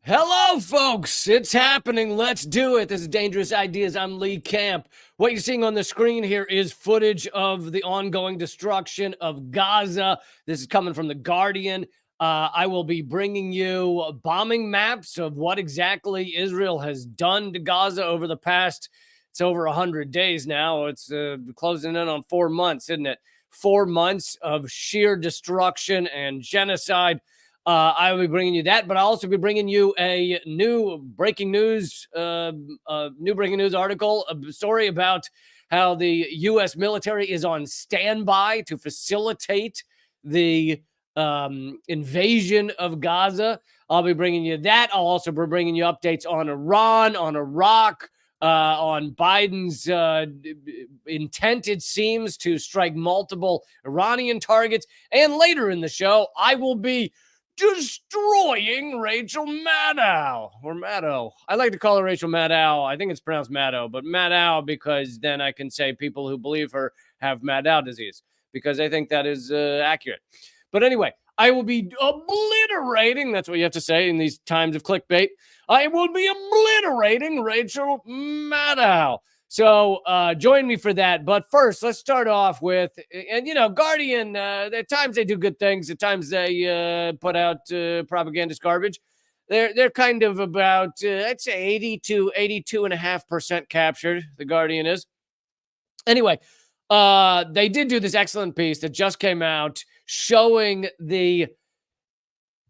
Hello, folks. It's happening. Let's do it. This is Dangerous Ideas. I'm Lee Camp. What you're seeing on the screen here is footage of the ongoing destruction of Gaza. This is coming from The Guardian. I will be bringing you bombing maps of what exactly Israel has done to Gaza over the past, it's over 100 days now. It's closing in on 4 months, isn't it? 4 months of sheer destruction and genocide. I will be bringing you that, but I'll also be bringing you a new breaking news article, a story about how the U.S. military is on standby to facilitate the invasion of Gaza. I'll be bringing you that. I'll also be bringing you updates on Iran, on Iraq, on Biden's intent, it seems, to strike multiple Iranian targets. And later in the show, I will be destroying Rachel Maddow, or Maddow. I like to call her Rachel Maddow. I think it's pronounced Maddow, but Maddow, because then I can say people who believe her have Maddow disease, because I think that is accurate. But anyway, I will be obliterating, that's what you have to say in these times of clickbait. I will be obliterating Rachel Maddow. So join me for that. But first, let's start off with, and Guardian, at times they do good things. At times they put out propagandist garbage. They're kind of about, I'd say 80 to 82.5% captured, the Guardian is. Anyway, they did do this excellent piece that just came out showing the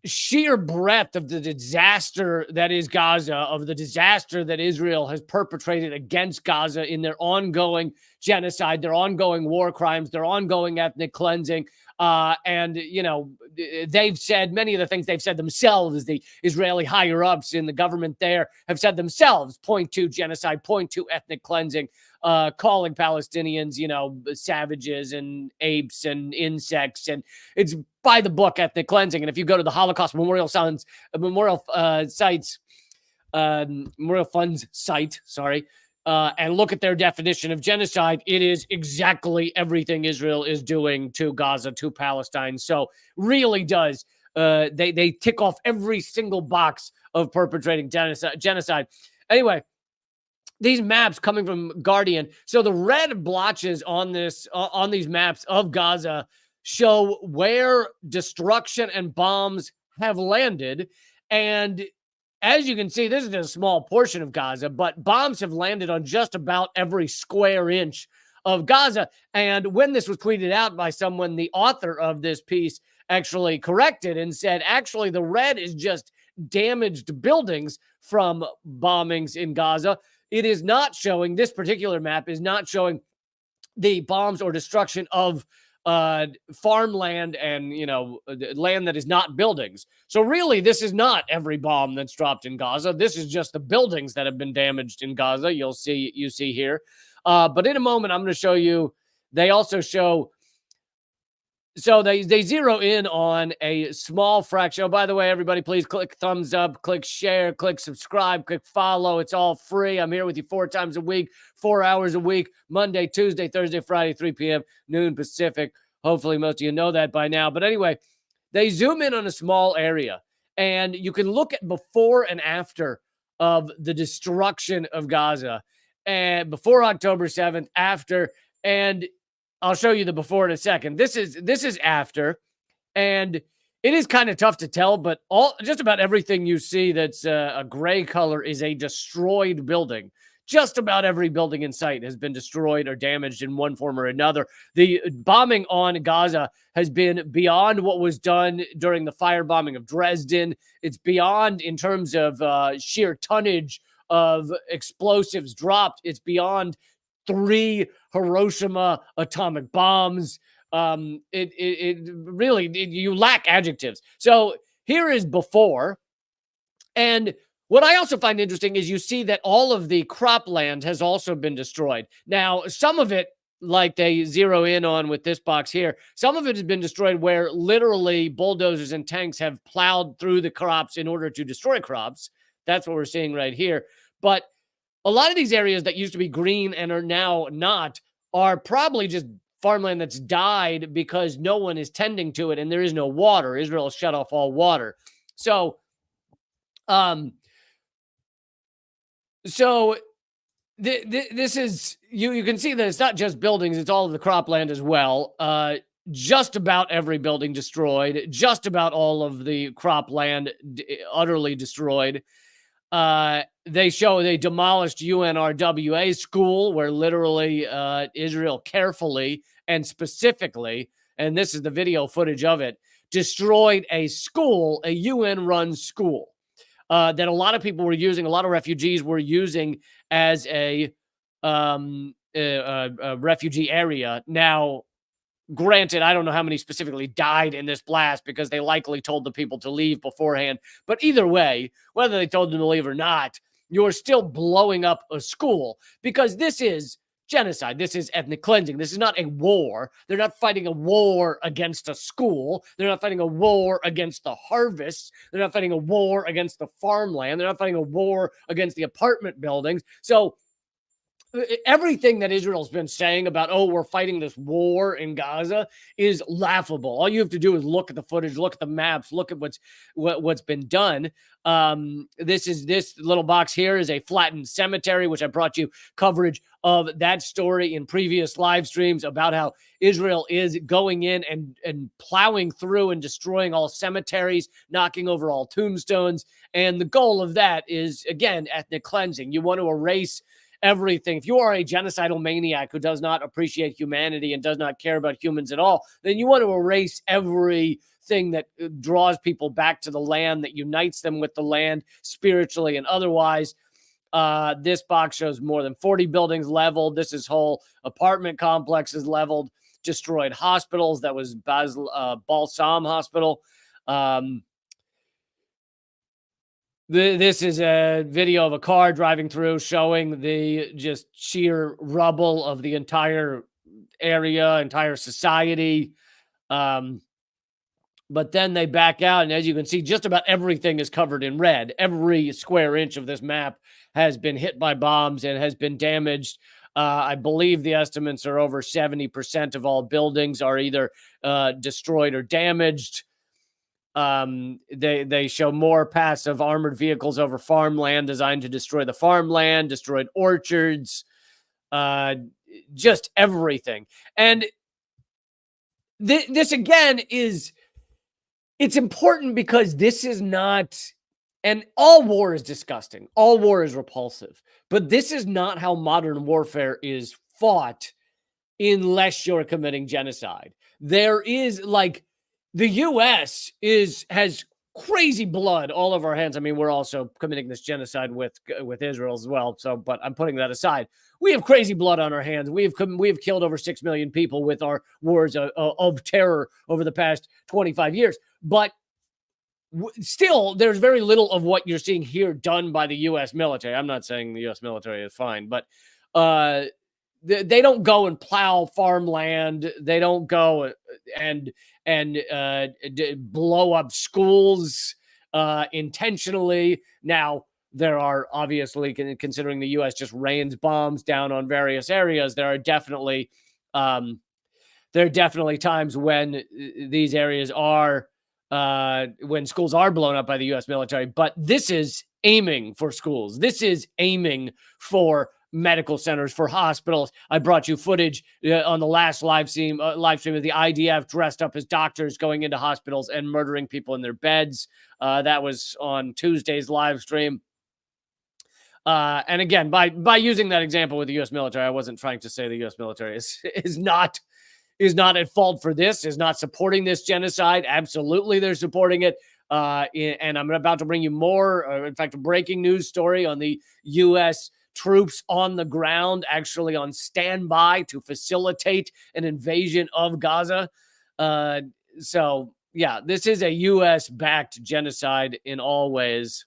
sheer breadth of the disaster that is Gaza, of the disaster that Israel has perpetrated against Gaza in their ongoing genocide, their ongoing war crimes, their ongoing ethnic cleansing. And they've said many of the things they've said themselves, the Israeli higher ups in the government there have said themselves, point to genocide, point to ethnic cleansing, calling Palestinians, savages and apes and insects. And it's by the book ethnic cleansing. And if you go to the Holocaust Memorial Funds site, and look at their definition of genocide, it is exactly everything Israel is doing to Gaza, to Palestine. So really does. They tick off every single box of perpetrating genocide. Anyway, these maps coming from Guardian. So the red blotches on these maps of Gaza show where destruction and bombs have landed. And as you can see, this is a small portion of Gaza, but bombs have landed on just about every square inch of Gaza. And when this was tweeted out by someone, the author of this piece actually corrected and said, actually, the red is just damaged buildings from bombings in Gaza. It is not showing, this particular map is not showing the bombs or destruction of farmland and land that is not buildings. So really, this is not every bomb that's dropped in Gaza. This is just the buildings that have been damaged in Gaza. You see here. But in a moment, I'm going to show you. They also show. So they zero in on a small fraction. Oh, by the way, everybody, please click thumbs up, click share, click subscribe, click follow. It's all free. I'm here with you 4 times a week, 4 hours a week, Monday, Tuesday, Thursday, Friday, 3 p.m., noon Pacific. Hopefully most of you know that by now. But anyway, they zoom in on a small area, and you can look at before and after of the destruction of Gaza, and before October 7th, after, and I'll show you the before in a second. This is after, and it is kind of tough to tell, but just about everything you see that's a gray color is a destroyed building. Just about every building in sight has been destroyed or damaged in one form or another. The bombing on Gaza has been beyond what was done during the firebombing of Dresden. It's beyond in terms of sheer tonnage of explosives dropped. It's beyond 3 Hiroshima atomic bombs. It really, you lack adjectives. So here is before. And what I also find interesting is you see that all of the cropland has also been destroyed. Now, some of it, like they zero in on with this box here, some of it has been destroyed where literally bulldozers and tanks have plowed through the crops in order to destroy crops. That's what we're seeing right here. But a lot of these areas that used to be green and are now not are probably just farmland that's died because no one is tending to it and there is no water. Israel has shut off all water. So Um, so this is you can see that it's not just buildings, it's all of the cropland as well. Just about every building destroyed, just about all of the cropland utterly destroyed. They demolished UNRWA school, where literally Israel carefully and specifically, and this is the video footage of it, destroyed a school, a UN run school, that a lot of people were using, a lot of refugees were using as a refugee area. Now, granted, I don't know how many specifically died in this blast because they likely told the people to leave beforehand. But either way, whether they told them to leave or not, you're still blowing up a school because this is genocide. This is ethnic cleansing. This is not a war. They're not fighting a war against a school. They're not fighting a war against the harvests. They're not fighting a war against the farmland. They're not fighting a war against the apartment buildings. So everything that Israel's been saying about, oh, we're fighting this war in Gaza is laughable. All you have to do is look at the footage, look at the maps, look at what's been done. This little box here is a flattened cemetery, which I brought you coverage of that story in previous live streams about how Israel is going in and plowing through and destroying all cemeteries, knocking over all tombstones. And the goal of that is, again, ethnic cleansing. You want to erase everything. If you are a genocidal maniac who does not appreciate humanity and does not care about humans at all, then you want to erase everything that draws people back to the land, that unites them with the land spiritually and otherwise. This box shows more than 40 buildings leveled. This is whole apartment complexes leveled, destroyed hospitals. That was Balsam Hospital. This is a video of a car driving through showing the just sheer rubble of the entire area, entire society. But then they back out, and as you can see, just about everything is covered in red. Every square inch of this map has been hit by bombs and has been damaged. I believe the estimates are over 70% of all buildings are either destroyed or damaged. They show more passive armored vehicles over farmland designed to destroy the farmland, destroyed orchards, just everything. And this again it's important because this is not, and all war is disgusting. All war is repulsive, but this is not how modern warfare is fought unless you're committing genocide. There is like, the U.S. has crazy blood all over our hands. I mean, we're also committing this genocide with Israel as well. So, but I'm putting that aside. We have crazy blood on our hands. We have killed over 6 million people with our wars of terror over the past 25 years. But still, there's very little of what you're seeing here done by the U.S. military. I'm not saying the U.S. military is fine, but they don't go and plow farmland. They don't go and blow up schools intentionally. Now, there are obviously, considering the U.S. just rains bombs down on various areas, there are definitely times when these areas are when schools are blown up by the U.S. military. But this is aiming for schools. This is aiming for medical centers, for hospitals. I brought you footage on the last live stream of the IDF dressed up as doctors going into hospitals and murdering people in their beds. That was on Tuesday's live stream. And again, by using that example with the U.S. military, I wasn't trying to say the U.S. military is not at fault for this, is not supporting this genocide. Absolutely, they're supporting it. And I'm about to bring you more, in fact, a breaking news story on the U.S. troops on the ground, actually on standby to facilitate an invasion of Gaza. So, yeah, this is a U.S.-backed genocide in all ways.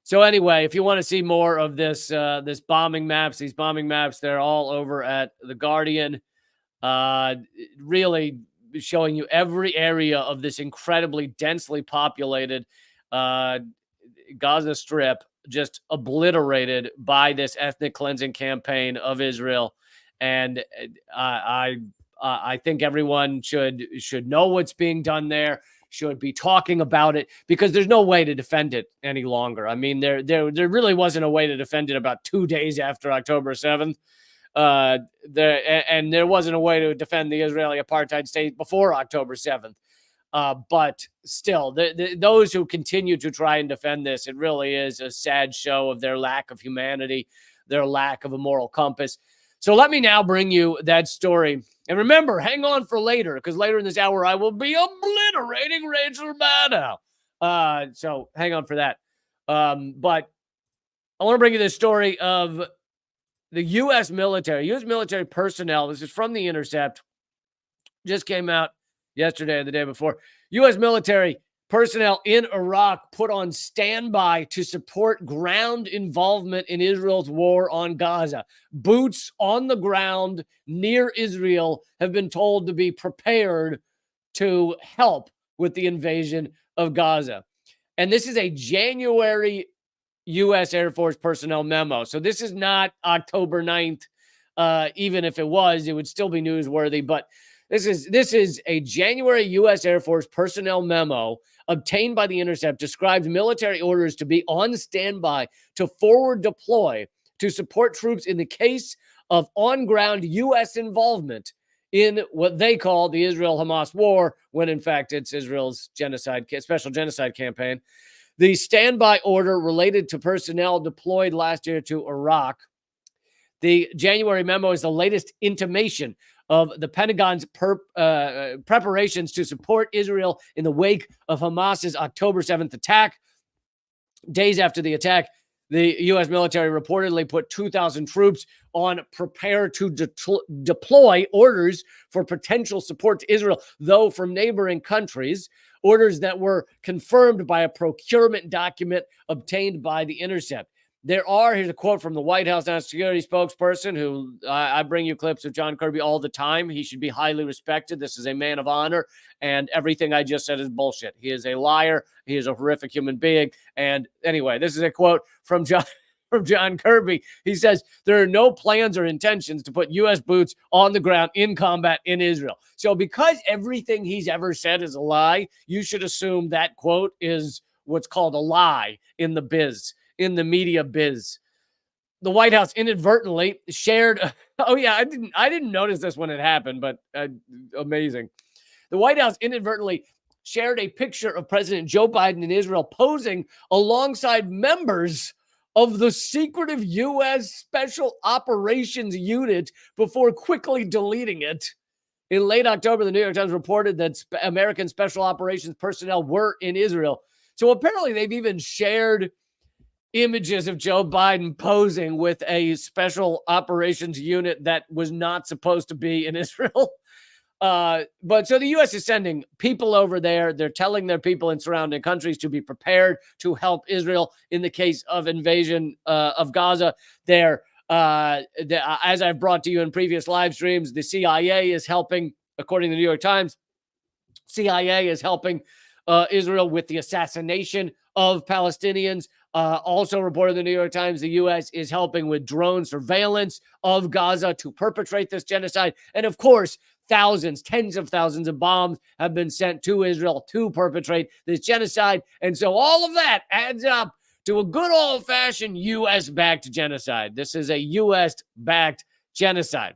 So anyway, if you want to see more of these bombing maps, they're all over at The Guardian. Really showing you every area of this incredibly densely populated Gaza Strip just obliterated by this ethnic cleansing campaign of Israel. And I think everyone should know what's being done there, should be talking about it, because there's no way to defend it any longer. I mean, there really wasn't a way to defend it about 2 days after October 7th. There wasn't a way to defend the Israeli apartheid state before October 7th. But still, those who continue to try and defend this, it really is a sad show of their lack of humanity, their lack of a moral compass. So let me now bring you that story. And remember, hang on for later, because later in this hour, I will be obliterating Rachel Maddow. So hang on for that. But I want to bring you this story of the U.S. military personnel. This is from The Intercept. Just came out yesterday or the day before. U.S. military personnel in Iraq put on standby to support ground involvement in Israel's war on Gaza. Boots on the ground near Israel have been told to be prepared to help with the invasion of Gaza. And this is a January U.S. Air Force personnel memo. So this is not October 9th. Even if it was, it would still be newsworthy. But this is a January U.S. Air Force personnel memo obtained by The Intercept, describes military orders to be on standby to forward deploy to support troops in the case of on-ground U.S. involvement in what they call the Israel-Hamas war, when in fact it's Israel's special genocide campaign. The standby order related to personnel deployed last year to Iraq. The January memo is the latest intimation of the Pentagon's preparations to support Israel in the wake of Hamas's October 7th attack. Days after the attack, the U.S. military reportedly put 2,000 troops on prepare to deploy orders for potential support to Israel, though from neighboring countries, orders that were confirmed by a procurement document obtained by The Intercept. Here's a quote from the White House national security spokesperson, who I bring you clips of John Kirby all the time. He should be highly respected. This is a man of honor, and everything I just said is bullshit. He is a liar. He is a horrific human being. And anyway, this is a quote from John Kirby. He says, there are no plans or intentions to put U.S. boots on the ground in combat in Israel. So because everything he's ever said is a lie, you should assume that quote is what's called a lie in the media biz. The White House inadvertently shared. I didn't notice this when it happened, but amazing. The White House inadvertently shared a picture of President Joe Biden in Israel posing alongside members of the secretive U.S. Special Operations Unit before quickly deleting it. In late October, the New York Times reported that American Special Operations personnel were in Israel. So apparently they've even shared images of Joe Biden posing with a special operations unit that was not supposed to be in Israel. But so the U.S. is sending people over there. They're telling their people in surrounding countries to be prepared to help Israel in the case of invasion of Gaza. As I've brought to you in previous live streams, the CIA is helping, according to the New York Times. CIA is helping Israel with the assassination of Palestinians. Also reported in the New York Times, the U.S. is helping with drone surveillance of Gaza to perpetrate this genocide. And of course, tens of thousands of bombs have been sent to Israel to perpetrate this genocide. And so all of that adds up to a good old-fashioned U.S.-backed genocide. This is a U.S.-backed genocide.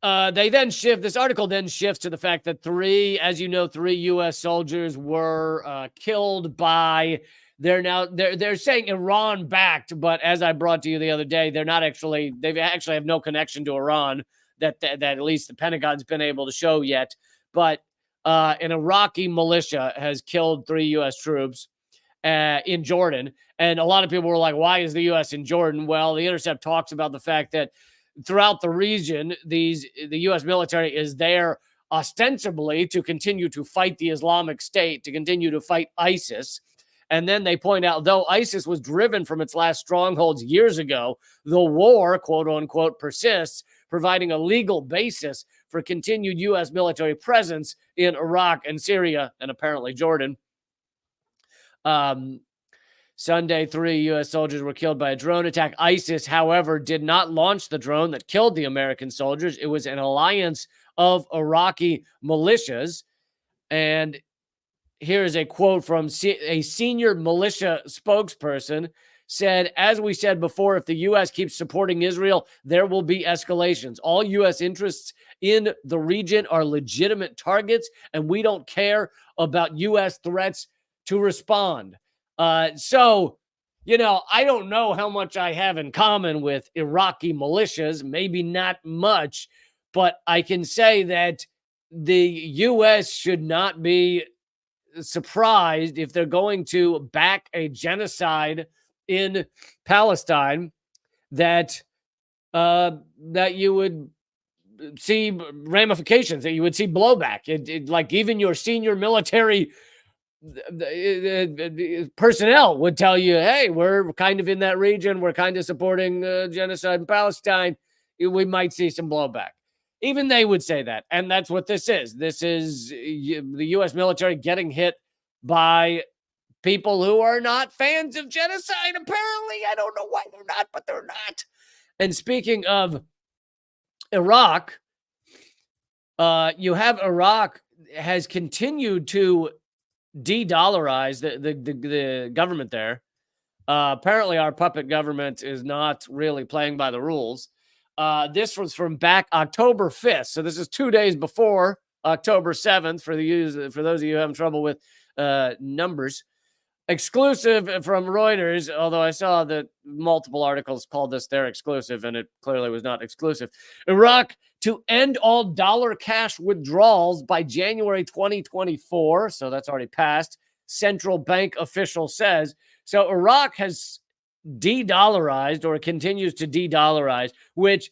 This article then shifts to the fact that three U.S. soldiers were killed by, they're saying Iran backed, but as I brought to you the other day, they actually have no connection to Iran that at least the Pentagon's been able to show yet. But an Iraqi militia has killed 3 U.S. troops in Jordan. And a lot of people were like, why is the U.S. in Jordan? Well, The Intercept talks about the fact that throughout the region, the U.S. military is there ostensibly to continue to fight the Islamic State, to continue to fight ISIS. And then they point out, though ISIS was driven from its last strongholds years ago, the war, quote unquote, persists, providing a legal basis for continued U.S. military presence in Iraq and Syria and apparently Jordan. Sunday, 3 U.S. soldiers were killed by a drone attack. ISIS, however, did not launch the drone that killed the American soldiers. It was an alliance of Iraqi militias. And here is a quote from a senior militia spokesperson said, as we said before, if the U.S. keeps supporting Israel, there will be escalations. All U.S. interests in the region are legitimate targets, and we don't care about U.S. threats to respond. So, I don't know how much I have in common with Iraqi militias, maybe not much, but I can say that the U.S. should not be surprised if they're going to back a genocide in Palestine that that you would see ramifications, that you would see blowback. Like even your senior military personnel would tell you, hey, we're kind of in that region. We're kind of supporting genocide in Palestine. We might see some blowback. Even they would say that. And that's what this is. This is the U.S. military getting hit by people who are not fans of genocide, apparently. I don't know why they're not, but they're not. And speaking of Iraq, you have Iraq has continued to de-dollarize the government there. Apparently, our puppet government is not really playing by the rules. This was from back October 5th. So this is 2 days before October 7th for those of you having trouble with numbers. Exclusive from Reuters, although I saw that multiple articles called this their exclusive, and it clearly was not exclusive. Iraq to end all dollar cash withdrawals by January 2024. So that's already passed. Central bank official says. So Iraq has de-dollarized or continues to de-dollarize, which,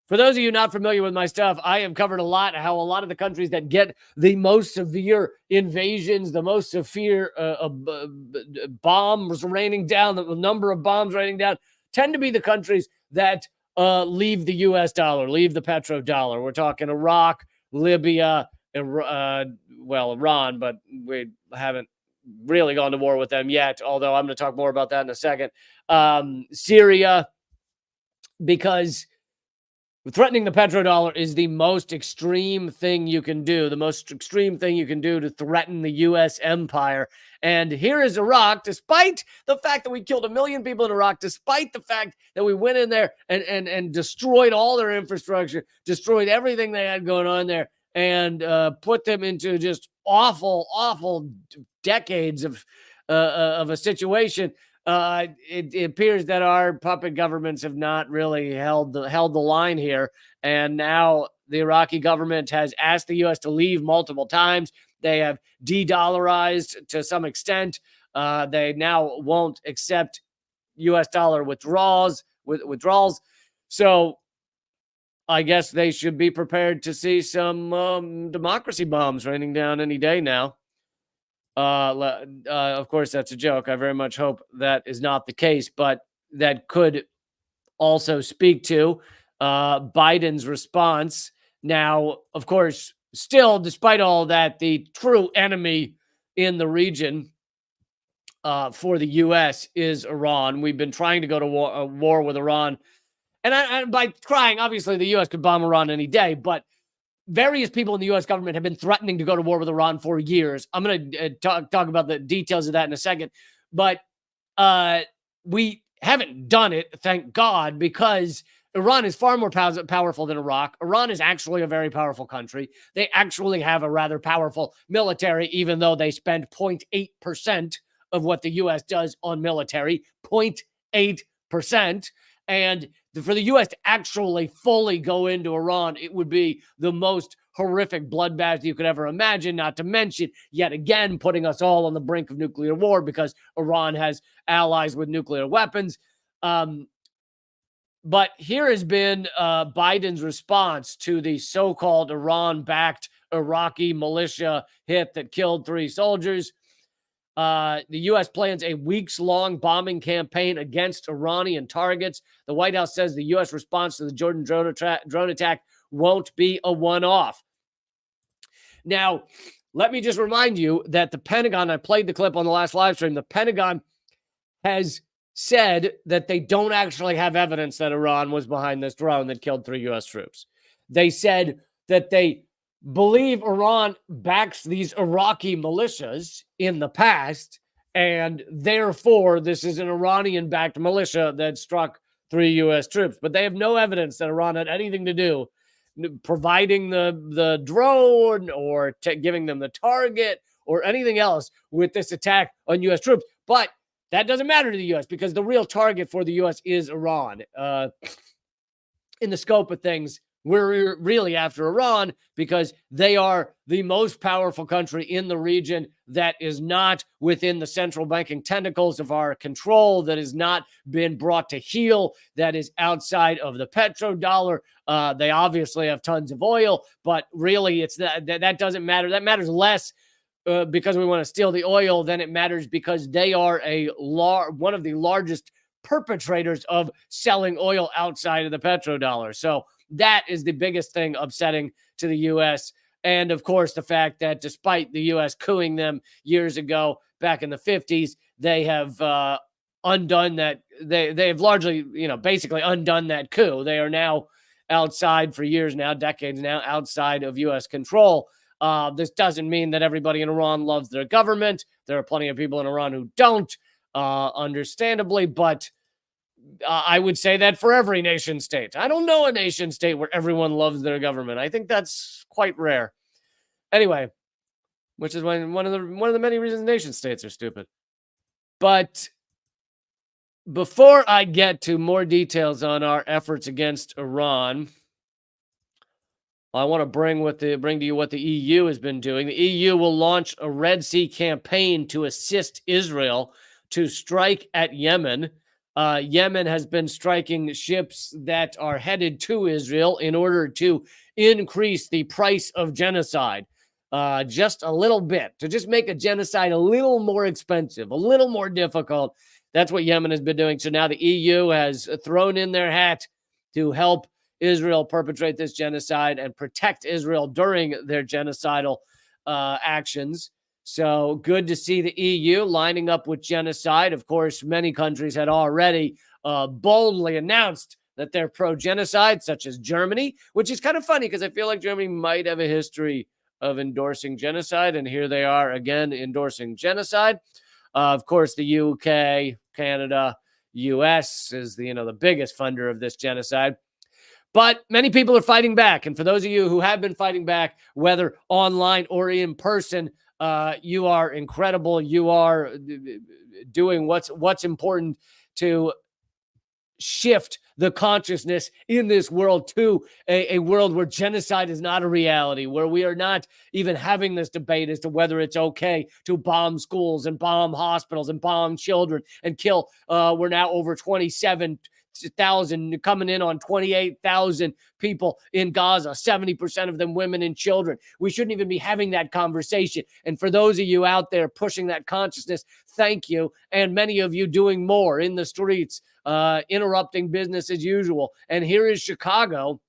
for those of you not familiar with my stuff, I have covered a lot how a lot of the countries that get the most severe invasions, the most severe bombs raining down, the number of bombs raining down, tend to be the countries that leave the U.S. dollar, leave the petrodollar. We're talking Iraq, Libya, Iran, but we haven't really gone to war with them yet, although I'm going to talk more about that in a second. Syria, because threatening the petrodollar is the most extreme thing you can do, the most extreme thing you can do to threaten the U.S. empire. And here is Iraq, despite the fact that we killed 1 million people in Iraq, despite the fact that we went in there and destroyed all their infrastructure, destroyed everything they had going on there, and put them into just awful decades of a situation. It appears that our puppet governments have not really held the line here. And now the Iraqi government has asked the U.S. to leave multiple times. They have de-dollarized to some extent. They now won't accept U.S. dollar withdrawals. So I guess they should be prepared to see some democracy bombs raining down any day now. Of course, that's a joke. I very much hope that is not the case, but that could also speak to Biden's response. Now, of course, still, despite all that, the true enemy in the region for the U.S. is Iran. We've been trying to go to war with Iran. And by trying, obviously, the U.S. could bomb Iran any day, but various people in the U.S. government have been threatening to go to war with Iran for years. I'm going to talk about the details of that in a second. But we haven't done it, thank God, because Iran is far more powerful than Iraq. Iran is actually a very powerful country. They actually have a rather powerful military, even though they spend 0.8% of what the U.S. does on military, 0.8%. And for the U.S. to actually fully go into Iran, it would be the most horrific bloodbath you could ever imagine, not to mention, yet again, putting us all on the brink of nuclear war because Iran has allies with nuclear weapons. But here has been Biden's response to the so-called Iran-backed Iraqi militia hit that killed 3 soldiers. The U.S. plans a weeks-long bombing campaign against Iranian targets. The White House says the U.S. response to the Jordan drone attack won't be a one-off. Now, let me just remind you that the Pentagon, I played the clip on the last live stream, the Pentagon has said that they don't actually have evidence that Iran was behind this drone that killed 3 U.S. troops. They said that they believe Iran backs these Iraqi militias in the past, and therefore this is an Iranian-backed militia that struck 3 U.S. troops. But they have no evidence that Iran had anything to do providing the drone or giving them the target or anything else with this attack on U.S. troops. But that doesn't matter to the U.S. because the real target for the U.S. is Iran. In the scope of things, we're really after Iran because they are the most powerful country in the region that is not within the central banking tentacles of our control, that has not been brought to heel, that is outside of the petrodollar. They obviously have tons of oil, but really it's that doesn't matter. That matters less because we want to steal the oil than it matters because they are one of the largest perpetrators of selling oil outside of the petrodollar. So that is the biggest thing upsetting to the U.S. And of course, the fact that despite the U.S. cooing them years ago, back in the 50s, they have undone that. They have largely, basically undone that coup. They are now outside for years now, decades now, outside of U.S. control. This doesn't mean that everybody in Iran loves their government. There are plenty of people in Iran who don't, understandably, but I would say that for every nation state. I don't know a nation state where everyone loves their government. I think that's quite rare. Anyway, which is one of the many reasons nation states are stupid. But before I get to more details on our efforts against Iran, I want to bring to you what the EU has been doing. The EU will launch a Red Sea campaign to assist Israel to strike at Yemen. Yemen has been striking ships that are headed to Israel in order to increase the price of genocide just a little bit, to just make a genocide a little more expensive, a little more difficult. That's what Yemen has been doing. So now the EU has thrown in their hat to help Israel perpetrate this genocide and protect Israel during their genocidal actions. So good to see the EU lining up with genocide. Of course, many countries had already boldly announced that they're pro-genocide, such as Germany, which is kind of funny because I feel like Germany might have a history of endorsing genocide, and here they are again endorsing genocide. Of course, the UK, Canada, US is the biggest funder of this genocide. But many people are fighting back. And for those of you who have been fighting back, whether online or in person, you are incredible. You are doing what's important to shift the consciousness in this world to a world where genocide is not a reality, where we are not even having this debate as to whether it's okay to bomb schools and bomb hospitals and bomb children and kill. We're now over 27,000, coming in on 28,000 people in Gaza, 70% of them women and children. We shouldn't even be having that conversation. And for those of you out there pushing that consciousness, thank you. And many of you doing more in the streets, interrupting business as usual. And here is Chicago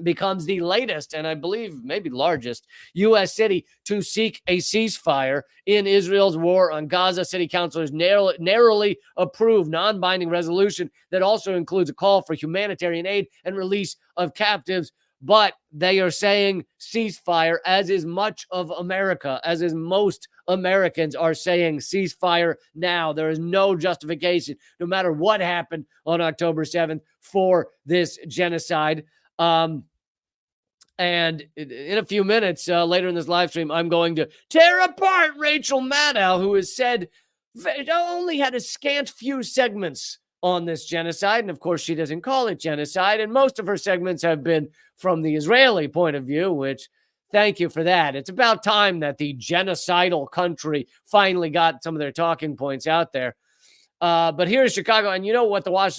becomes the latest and I believe maybe largest U.S. city to seek a ceasefire in Israel's war on Gaza. City councilors narrowly approved non-binding resolution that also includes a call for humanitarian aid and release of captives. But they are saying ceasefire, as is much of America, as is most Americans are saying ceasefire now. There is no justification, no matter what happened on October 7th, for this genocide. And in a few minutes later in this live stream, I'm going to tear apart Rachel Maddow, who has said only had a scant few segments on this genocide. And of course, she doesn't call it genocide. And most of her segments have been from the Israeli point of view, which thank you for that. It's about time that the genocidal country finally got some of their talking points out there. But here's Chicago. And you know what the Wall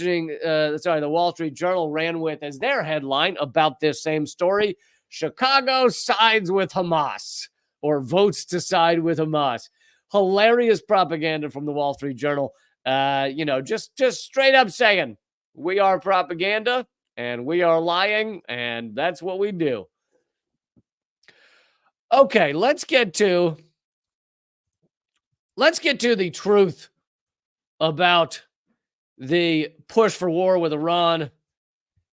Street Journal ran with as their headline about this same story? Chicago sides with Hamas, or votes to side with Hamas. Hilarious propaganda from the Wall Street Journal. Just straight up saying we are propaganda and we are lying, and that's what we do. Okay, let's get to the truth about the push for war with Iran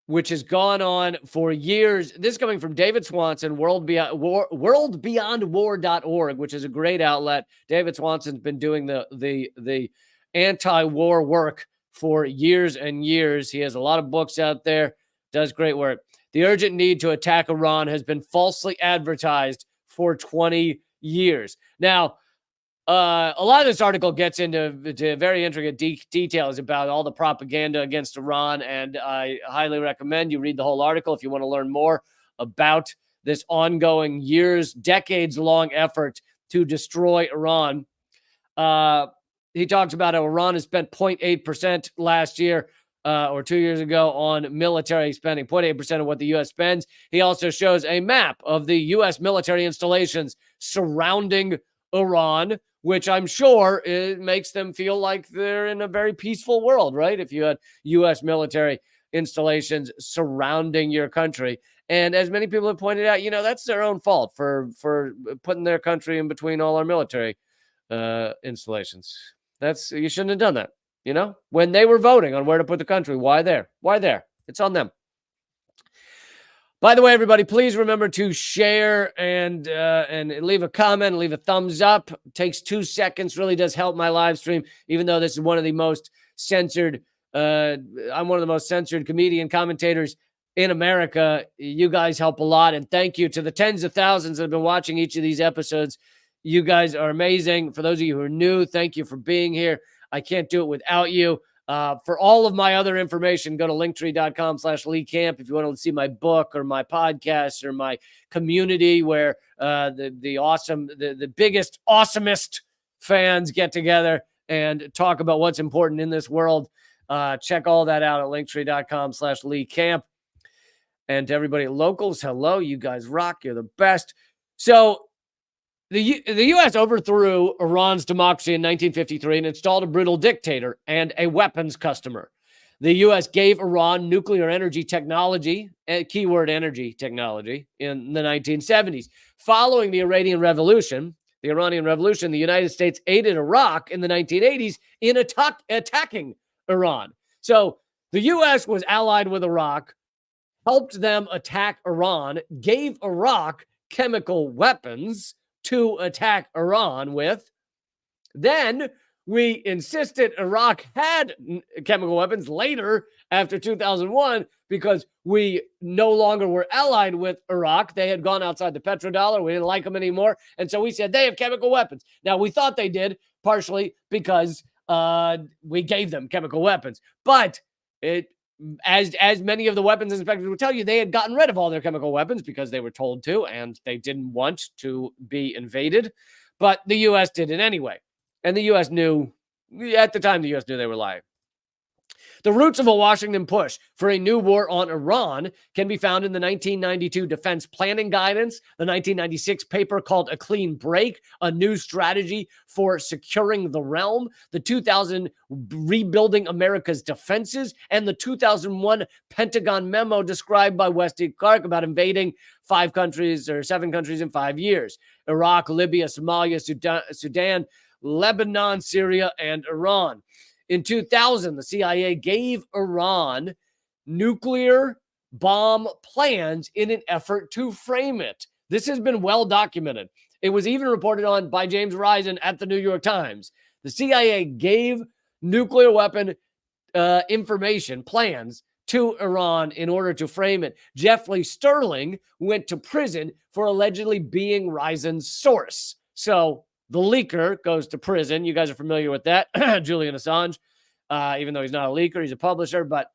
which has gone on for years. This is coming from David Swanson, worldbeyondwar.org, which is a great outlet. David Swanson's been doing the anti-war work for years and years. He has a lot of books out there, does great work. The urgent need to attack Iran has been falsely advertised for 20 years. Now, a lot of this article gets into very intricate details about all the propaganda against Iran, and I highly recommend you read the whole article if you want to learn more about this ongoing decades-long effort to destroy Iran. He talks about how Iran has spent 0.8% last year or 2 years ago on military spending, 0.8% of what the U.S. spends. He also shows a map of the U.S. military installations surrounding Iran, which I'm sure it makes them feel like they're in a very peaceful world, right? If you had U.S. military installations surrounding your country. And as many people have pointed out, that's their own fault for putting their country in between all our military installations. You shouldn't have done that. When they were voting on where to put the country, why there? It's on them. By the way, everybody, please remember to share and leave a comment, leave a thumbs up. It takes 2 seconds, really does help my live stream, even though this is one of the most censored, I'm one of the most censored comedian commentators in America. You guys help a lot, and thank you to the tens of thousands that have been watching each of these episodes. You guys are amazing. For those of you who are new, thank you for being here. I can't do it without you. For all of my other information, go to linktree.com/Lee Camp. If you want to see my book or my podcast or my community where the biggest, awesomest fans get together and talk about what's important in this world, check all that out at linktree.com/Lee Camp. And to everybody locals, hello, you guys rock. You're the best. So the U.S. overthrew Iran's democracy in 1953 and installed a brutal dictator and a weapons customer. The U.S. gave Iran nuclear energy technology, keyword energy technology, in the 1970s. Following the Iranian Revolution, the United States aided Iraq in the 1980s in attacking Iran. So the U.S. was allied with Iraq, helped them attack Iran, gave Iraq chemical weapons to attack Iran with. Then we insisted Iraq had chemical weapons later after 2001 because we no longer were allied with Iraq. They had gone outside the petrodollar. We didn't like them anymore. And so we said they have chemical weapons. Now, we thought they did partially because we gave them chemical weapons. But as many of the weapons inspectors would tell you, they had gotten rid of all their chemical weapons because they were told to, and they didn't want to be invaded. But the U.S. did it anyway. And the U.S. knew, at the time, the U.S. knew they were lying. The roots of a Washington push for a new war on Iran can be found in the 1992 Defense Planning Guidance, the 1996 paper called A Clean Break, a new strategy for securing the realm, the 2000 Rebuilding America's Defenses, and the 2001 Pentagon memo described by Wesley Clark about invading 7 countries in 5 years: Iraq, Libya, Somalia, Sudan, Lebanon, Syria, and Iran. In 2000, the CIA gave Iran nuclear bomb plans in an effort to frame it. This has been well documented. It was even reported on by James Risen at the New York Times. The CIA gave nuclear weapon information, plans to Iran in order to frame it. Jeffrey Sterling went to prison for allegedly being Risen's source. So the leaker goes to prison. You guys are familiar with that. Julian Assange, even though he's not a leaker, he's a publisher, but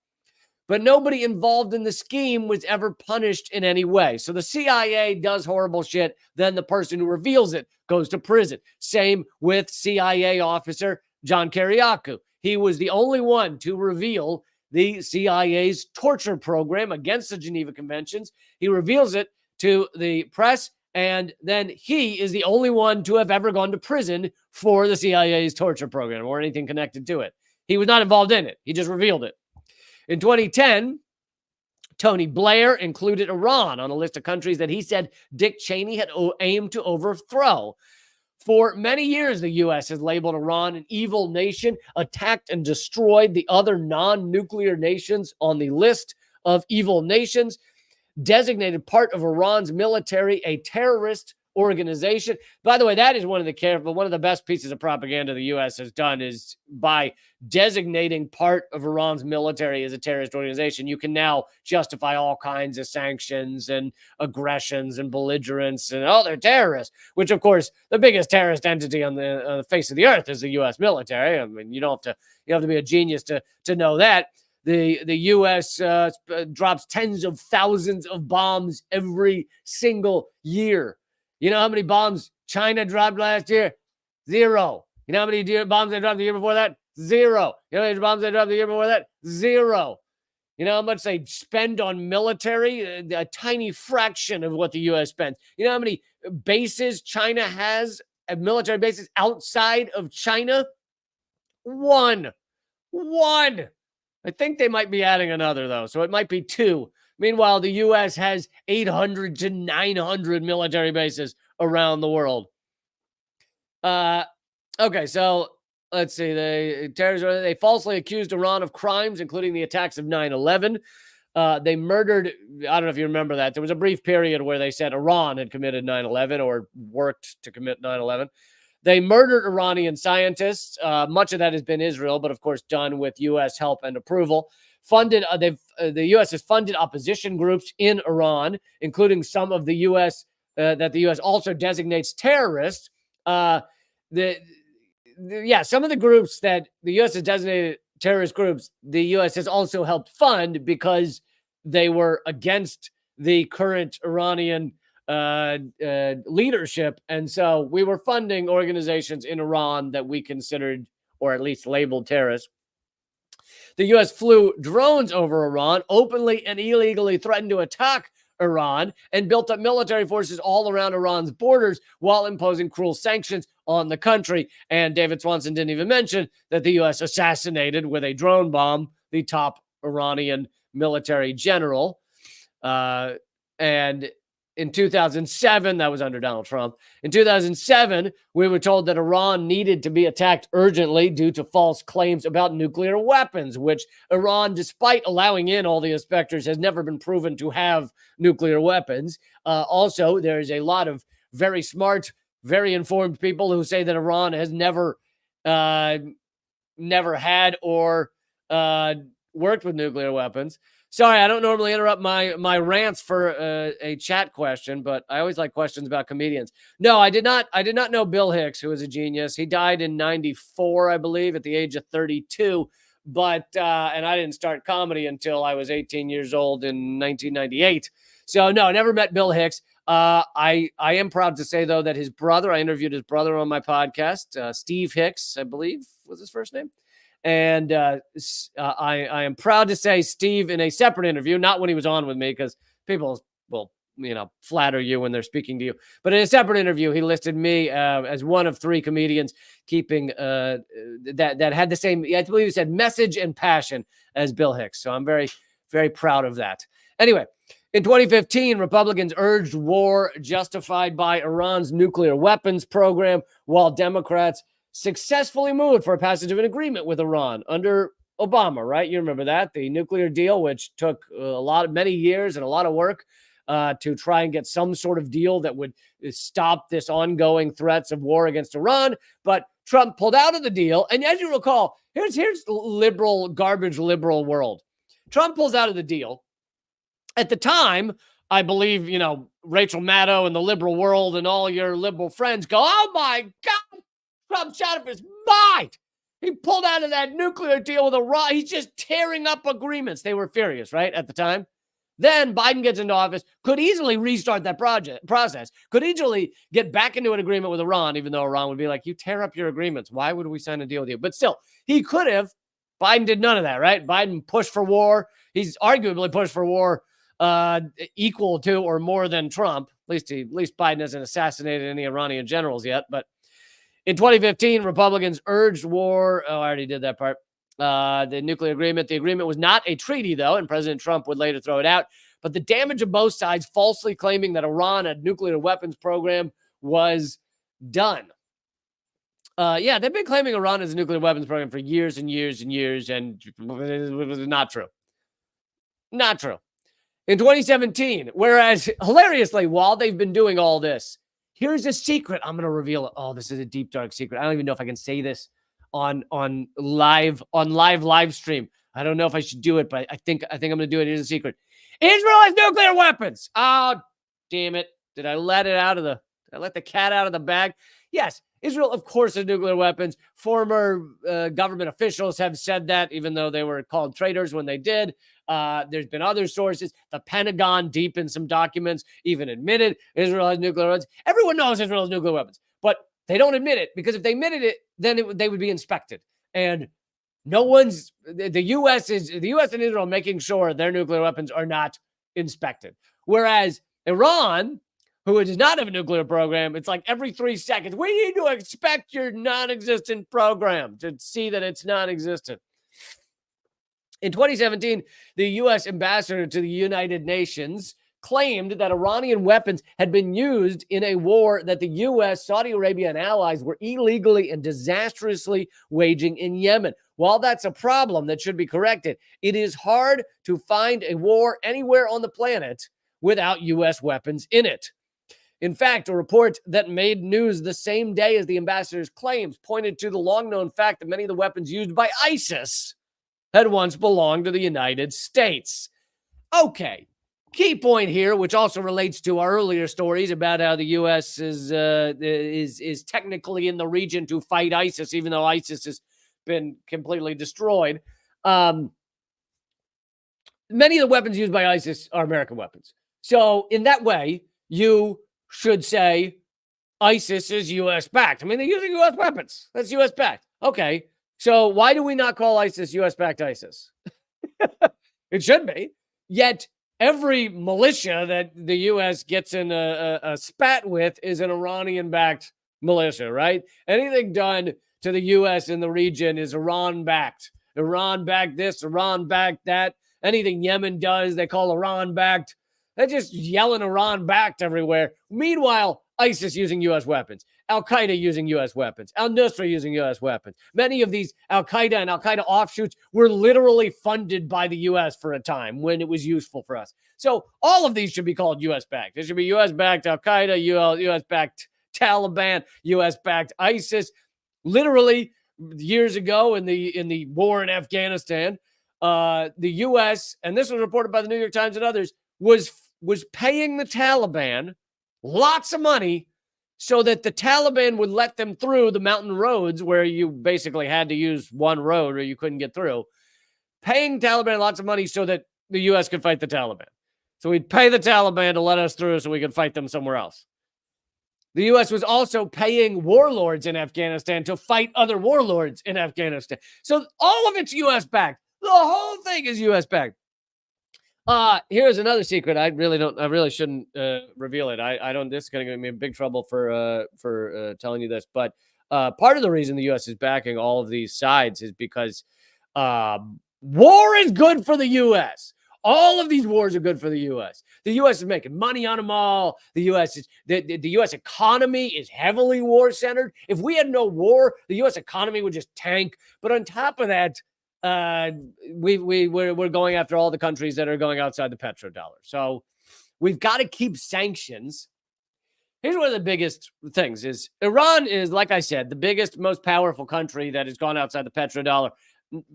nobody involved in the scheme was ever punished in any way. So the CIA does horrible shit. Then the person who reveals it goes to prison. Same with CIA officer John Kiriakou. He was the only one to reveal the CIA's torture program against the Geneva Conventions. He reveals it to the press, and then he is the only one to have ever gone to prison for the CIA's torture program or anything connected to it. He was not involved in it. He just revealed it. In 2010, Tony Blair included Iran on a list of countries that he said Dick Cheney had aimed to overthrow. For many years, the U.S. has labeled Iran an evil nation, attacked and destroyed the other non-nuclear nations on the list of evil nations, designated part of Iran's military a terrorist organization. By the way, that is one of the best pieces of propaganda the U.S. has done is by designating part of Iran's military as a terrorist organization. You can now justify all kinds of sanctions and aggressions and belligerence and they're terrorists. Which, of course, the biggest terrorist entity on the face of the earth is the U.S. military. I mean, you have to be a genius to know that. The U.S. Drops tens of thousands of bombs every single year. You know how many bombs China dropped last year? 0. You know how many bombs they dropped the year before that? 0. You know how many bombs they dropped the year before that? 0. You know how much they spend on military? A tiny fraction of what the U.S. spends. You know how many bases China has, military bases outside of China? One. I think they might be adding another, though, so it might be 2. Meanwhile, the U.S. has 800 to 900 military bases around the world. Okay, so let's see. They falsely accused Iran of crimes, including the attacks of 9/11. They murdered, I don't know if you remember that. There was a brief period where they said Iran had committed 9/11 or worked to commit 9/11. They murdered Iranian scientists. Much of that has been Israel, but of course done with U.S. help and approval. The U.S. has funded opposition groups in Iran, including some of the U.S. That the U.S. also designates terrorists. Some of the groups that the U.S. has designated terrorist groups, the U.S. has also helped fund because they were against the current Iranian leadership. And so we were funding organizations in Iran that we considered, or at least labeled, terrorists. The U.S. flew drones over Iran, openly and illegally threatened to attack Iran, and built up military forces all around Iran's borders while imposing cruel sanctions on the country. And David Swanson didn't even mention that the U.S. assassinated with a drone bomb the top Iranian military general. And in 2007, that was under Donald Trump. In 2007, we were told that Iran needed to be attacked urgently due to false claims about nuclear weapons, which Iran, despite allowing in all the inspectors, has never been proven to have nuclear weapons. Also, there's a lot of very smart, very informed people who say that Iran has never had or worked with nuclear weapons. Sorry, I don't normally interrupt my rants for a chat question, but I always like questions about comedians. No, I did not know Bill Hicks, who was a genius. He died in 94, I believe, at the age of 32. But and I didn't start comedy until I was 18 years old in 1998. So no, I never met Bill Hicks. I am proud to say, though, that his brother, I interviewed his brother on my podcast, Steve Hicks, I believe was his first name. And I am proud to say Steve, in a separate interview, not when he was on with me, because people will, flatter you when they're speaking to you. But in a separate interview, he listed me as one of 3 comedians keeping that had the same, I believe he said, message and passion as Bill Hicks. So I'm very, very proud of that. Anyway, in 2015, Republicans urged war justified by Iran's nuclear weapons program, while Democrats successfully moved for a passage of an agreement with Iran under Obama, right? You remember that, the nuclear deal, which took many years and a lot of work to try and get some sort of deal that would stop this ongoing threats of war against Iran. But Trump pulled out of the deal. And as you recall, here's garbage liberal world. Trump pulls out of the deal. At the time, I believe, Rachel Maddow and the liberal world and all your liberal friends go, oh my God, Trump's out of his mind. He pulled out of that nuclear deal with Iran. He's just tearing up agreements. They were furious, right, at the time. Then Biden gets into office, could easily restart that process, could easily get back into an agreement with Iran, even though Iran would be like, you tear up your agreements. Why would we sign a deal with you? But still, he could have. Biden did none of that, right? Biden pushed for war. He's arguably pushed for war equal to or more than Trump. At least Biden hasn't assassinated any Iranian generals yet, but in 2015, Republicans urged war. Oh, I already did that part. The nuclear agreement. The agreement was not a treaty, though, and President Trump would later throw it out. But the damage of both sides falsely claiming that Iran had a nuclear weapons program was done. They've been claiming Iran has a nuclear weapons program for years and years and years, and it was not true. Not true. In 2017, whereas hilariously, while they've been doing all this, here's a secret. I'm going to reveal it. Oh, this is a deep, dark secret. I don't even know if I can say this on live stream. I don't know if I should do it, but I think I'm going to do it. Here's a secret. Israel has nuclear weapons. Oh, damn it. Did I let the cat out of the bag? Yes. Israel, of course, has nuclear weapons. Former government officials have said that, even though they were called traitors when they did. There's been other sources. The Pentagon, deep in some documents, even admitted Israel has nuclear weapons. Everyone knows Israel has nuclear weapons, but they don't admit it, because if they admitted it, then they would be inspected. And the U.S. and Israel making sure their nuclear weapons are not inspected. Whereas Iran, who does not have a nuclear program, it's like every 3 seconds, we need to inspect your non-existent program to see that it's non-existent. In 2017, the U.S. ambassador to the United Nations claimed that Iranian weapons had been used in a war that the U.S., Saudi Arabia, and allies were illegally and disastrously waging in Yemen. While that's a problem that should be corrected, it is hard to find a war anywhere on the planet without U.S. weapons in it. In fact, a report that made news the same day as the ambassador's claims pointed to the long-known fact that many of the weapons used by ISIS had once belonged to the United States. Okay, key point here, which also relates to our earlier stories about how the U.S. is technically in the region to fight ISIS, even though ISIS has been completely destroyed. Many of the weapons used by ISIS are American weapons. So in that way, you should say ISIS is U.S.-backed. I mean, they're using U.S. weapons. That's U.S.-backed. Okay. So why do we not call ISIS U.S.-backed ISIS? It should be. Yet every militia that the U.S. gets in a spat with is an Iranian-backed militia, right? Anything done to the U.S. in the region is Iran-backed. Iran-backed this, Iran-backed that. Anything Yemen does, they call Iran-backed. They're just yelling Iran-backed everywhere. Meanwhile, ISIS using U.S. weapons. Al-Qaeda using U.S. weapons. Al-Nusra using U.S. weapons. Many of these Al-Qaeda and Al-Qaeda offshoots were literally funded by the U.S. for a time when it was useful for us. So all of these should be called U.S.-backed. There should be U.S.-backed Al-Qaeda, U.S.-backed Taliban, U.S.-backed ISIS. Literally, years ago in the war in Afghanistan, the U.S., and this was reported by the New York Times and others, was paying the Taliban lots of money so that the Taliban would let them through the mountain roads where you basically had to use one road or you couldn't get through, paying Taliban lots of money so that the U.S. could fight the Taliban. So we'd pay the Taliban to let us through so we could fight them somewhere else. The U.S. was also paying warlords in Afghanistan to fight other warlords in Afghanistan. So all of it's U.S.-backed. The whole thing is U.S.-backed. Here's another secret. I really shouldn't reveal it. I don't. This is going to get me in big trouble for telling you this. But part of the reason the U.S. is backing all of these sides is because war is good for the U.S. All of these wars are good for the U.S. The U.S. is making money on them all. The U.S. economy is heavily war centered. If we had no war, the U.S. economy would just tank. But on top of that, we're going after all the countries that are going outside the petrodollar. So we've got to keep sanctions. Here's one of the biggest things is Iran is, like I said, the biggest, most powerful country that has gone outside the petrodollar,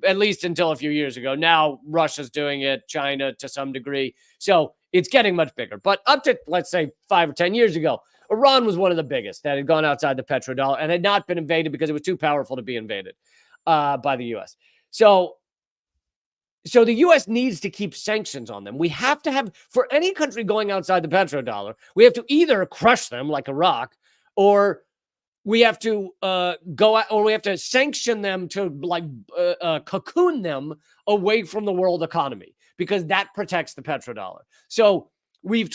at least until a few years ago. Now Russia's doing it, China to some degree. So it's getting much bigger. But up to, let's say, 5 or 10 years ago, Iran was one of the biggest that had gone outside the petrodollar and had not been invaded because it was too powerful to be invaded by the U.S. So the U.S. needs to keep sanctions on them. We have to have, for any country going outside the petrodollar, we have to either crush them like Iraq, or we have to we have to sanction them to cocoon them away from the world economy, because that protects the petrodollar. So we've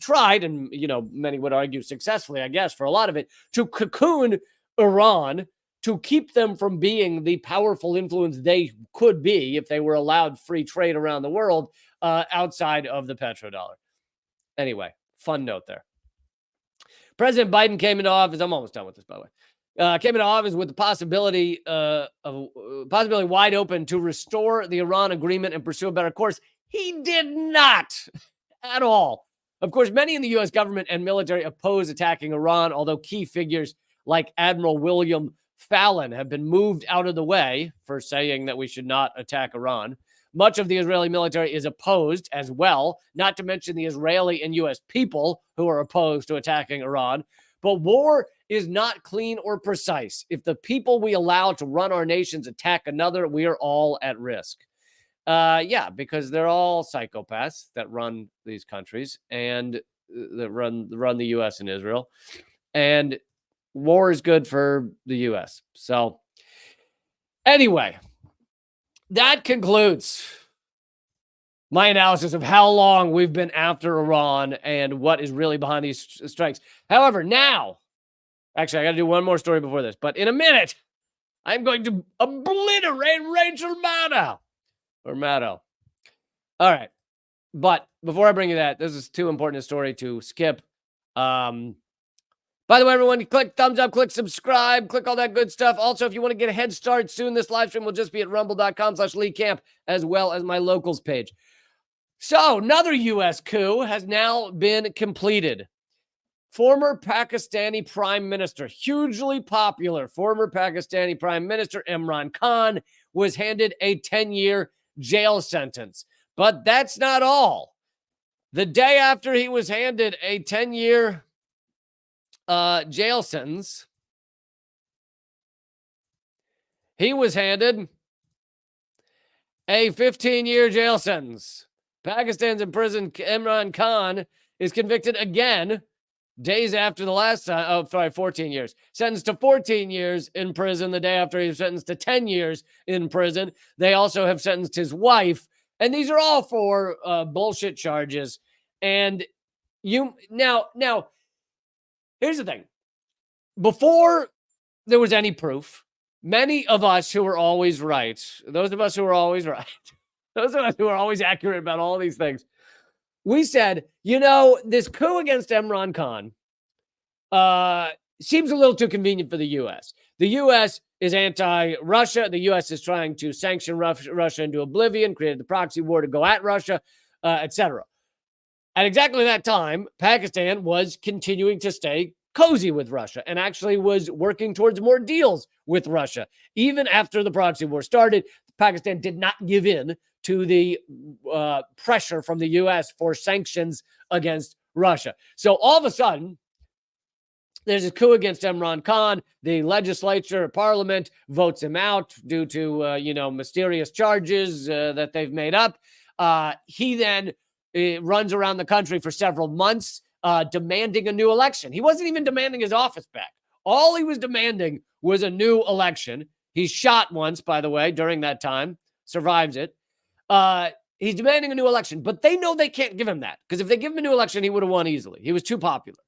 tried, and many would argue successfully, I guess, for a lot of it, to cocoon Iran, to keep them from being the powerful influence they could be if they were allowed free trade around the world outside of the petrodollar. Anyway, fun note there. President Biden came into office. I'm almost done with this, by the way. Came into office with the possibility wide open to restore the Iran agreement and pursue a better course. He did not at all. Of course, many in the U.S. government and military oppose attacking Iran, although key figures like Admiral William Fallon have been moved out of the way for saying that we should not attack Iran. Much of the Israeli military is opposed as well, not to mention the Israeli and U.S. people who are opposed to attacking Iran. But war is not clean or precise. If the people we allow to run our nations attack another, we are all at risk. Yeah, because they're all psychopaths that run these countries and that run the U.S. and Israel. And war is good for the U.S. So anyway, that concludes my analysis of how long we've been after Iran and what is really behind these strikes. However, now, actually, I got to do one more story before this, but in a minute, I'm going to obliterate Rachel Maddow. Or Maddow. All right. But before I bring you that, this is too important a story to skip. By the way, everyone, click thumbs up, click subscribe, click all that good stuff. Also, if you want to get a head start soon, this live stream will just be at rumble.com/LeeCamp, as well as my locals page. So, another U.S. coup has now been completed. Former Pakistani Prime Minister, hugely popular former Pakistani Prime Minister Imran Khan, was handed a 10-year jail sentence. But that's not all. The day after he was handed a 10-year jail sentence, he was handed a 15-year jail sentence. Pakistan's imprisoned Imran Khan is convicted again days after the last time. 14 years. Sentenced to 14 years in prison the day after he was sentenced to 10 years in prison. They also have sentenced his wife. And these are all for bullshit charges. And now, here's the thing. Before there was any proof, many of us who were always right, those of us who were always right, those of us who are always accurate about all these things, we said, this coup against Imran Khan seems a little too convenient for the U.S. The U.S. is anti-Russia. The U.S. is trying to sanction Russia into oblivion, created the proxy war to go at Russia, etc. At exactly that time, Pakistan was continuing to stay cozy with Russia and actually was working towards more deals with Russia. Even after the proxy war started, Pakistan did not give in to the pressure from the U.S. for sanctions against Russia. So all of a sudden, there's a coup against Imran Khan. The legislature, parliament, votes him out due to, mysterious charges that they've made up. He then runs around the country for several months demanding a new election. He wasn't even demanding his office back. All he was demanding was a new election. He's shot once, by the way, during that time, survives it. He's demanding a new election, but they know they can't give him that because if they give him a new election, he would have won easily. He was too popular.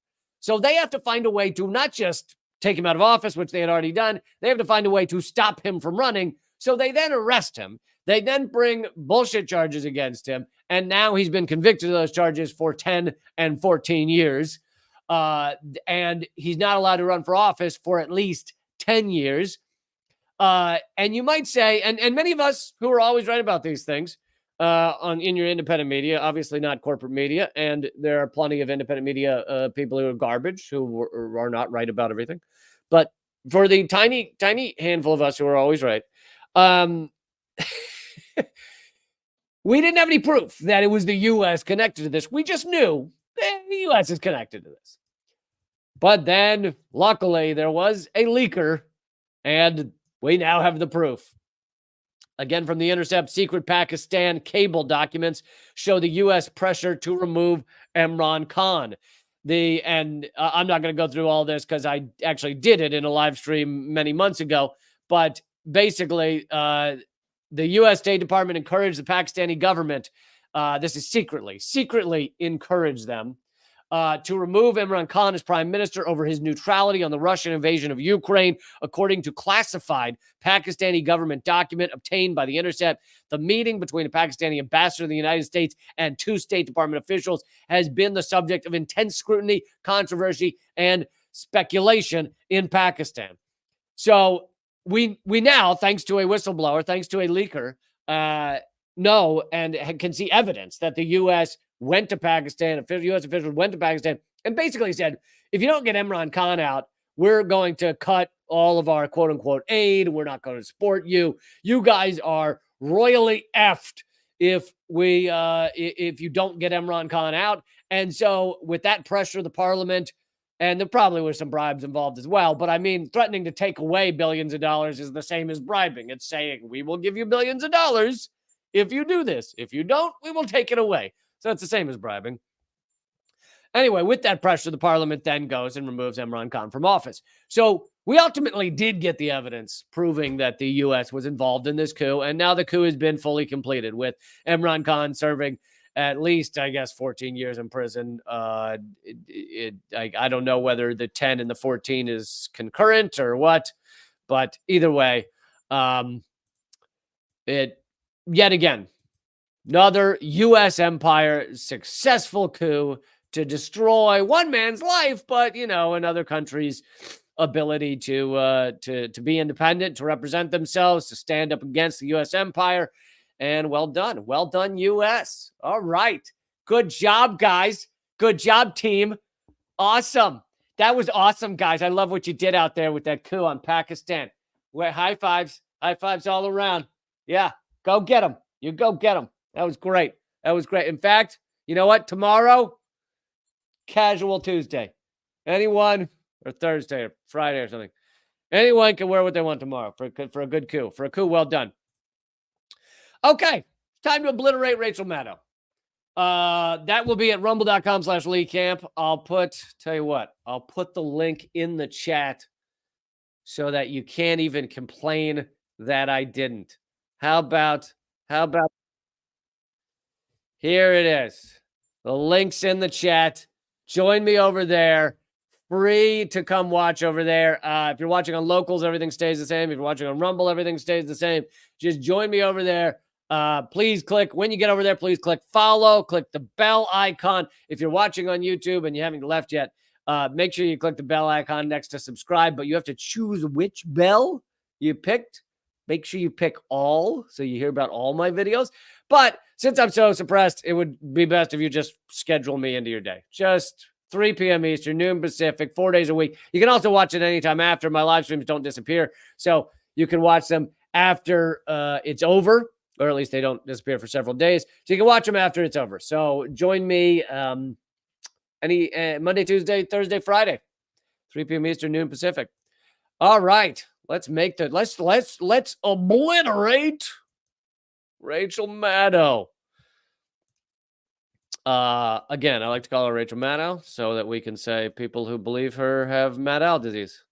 So they have to find a way to not just take him out of office, which they had already done. They have to find a way to stop him from running. So they then arrest him. They then bring bullshit charges against him. And now he's been convicted of those charges for 10 and 14 years. And he's not allowed to run for office for at least 10 years. And you might say, and many of us who are always right about these things in your independent media, obviously not corporate media, and there are plenty of independent media people who are garbage, who are not right about everything. But for the tiny handful of us who are always right, we didn't have any proof that it was the U.S. connected to this. We just knew the U.S. is connected to this. But then, luckily, there was a leaker, and we now have the proof. Again, from The Intercept, secret Pakistan cable documents show the U.S. pressure to remove Imran Khan. I'm not going to go through all this because I actually did it in a live stream many months ago. But basically, the U.S. State Department encouraged the Pakistani government, this is secretly encouraged them to remove Imran Khan as prime minister over his neutrality on the Russian invasion of Ukraine. According to classified Pakistani government document obtained by The Intercept, the meeting between a Pakistani ambassador to the United States and two State Department officials has been the subject of intense scrutiny, controversy, and speculation in Pakistan. So we now, thanks to a whistleblower, thanks to a leaker, know and can see evidence that the U.S. went to Pakistan, U.S. officials went to Pakistan and basically said, if you don't get Imran Khan out, we're going to cut all of our quote unquote aid. We're not going to support you. You guys are royally effed if you don't get Imran Khan out. And so with that pressure, the parliament, and there probably were some bribes involved as well. But I mean, threatening to take away billions of dollars is the same as bribing. It's saying, we will give you billions of dollars if you do this. If you don't, we will take it away. So it's the same as bribing. Anyway, with that pressure, the parliament then goes and removes Imran Khan from office. So we ultimately did get the evidence proving that the U.S. was involved in this coup. And now the coup has been fully completed with Imran Khan serving at least, I guess, 14 years in prison. I don't know whether the 10 and the 14 is concurrent or what, but either way, yet again, another U.S. empire successful coup to destroy one man's life, but another country's ability to be independent, to represent themselves, to stand up against the U.S. empire. And well done, U.S. All right, good job, guys. Good job, team. Awesome. That was awesome, guys. I love what you did out there with that coup on Pakistan. High fives all around. Yeah, go get them. You go get them. That was great. In fact, you know what? Tomorrow, Casual Tuesday. Anyone, or Thursday or Friday or something. Anyone can wear what they want tomorrow for a good coup. For a coup well done. Okay, time to obliterate Rachel Maddow. That will be at rumble.com/Lee Camp. I'll put the link in the chat so that you can't even complain that I didn't. How about here it is. The link's in the chat. Join me over there. Free to come watch over there. If you're watching on Locals, everything stays the same. If you're watching on Rumble, everything stays the same. Just join me over there. Please when you get over there, please click follow, click the bell icon. If you're watching on YouTube and you haven't left yet, make sure you click the bell icon next to subscribe, but you have to choose which bell you picked. Make sure you pick all so you hear about all my videos. But since I'm so suppressed, it would be best if you just schedule me into your day. Just 3 p.m. Eastern, noon Pacific, 4 days a week. You can also watch it anytime after. My live streams don't disappear, so you can watch them after it's over, or at least they don't disappear for several days. So you can watch them after it's over. So join me Monday, Tuesday, Thursday, Friday, 3 p.m. Eastern, noon Pacific. All right, let's obliterate Rachel Maddow. Again, I like to call her Rachel Maddow so that we can say people who believe her have Maddow disease.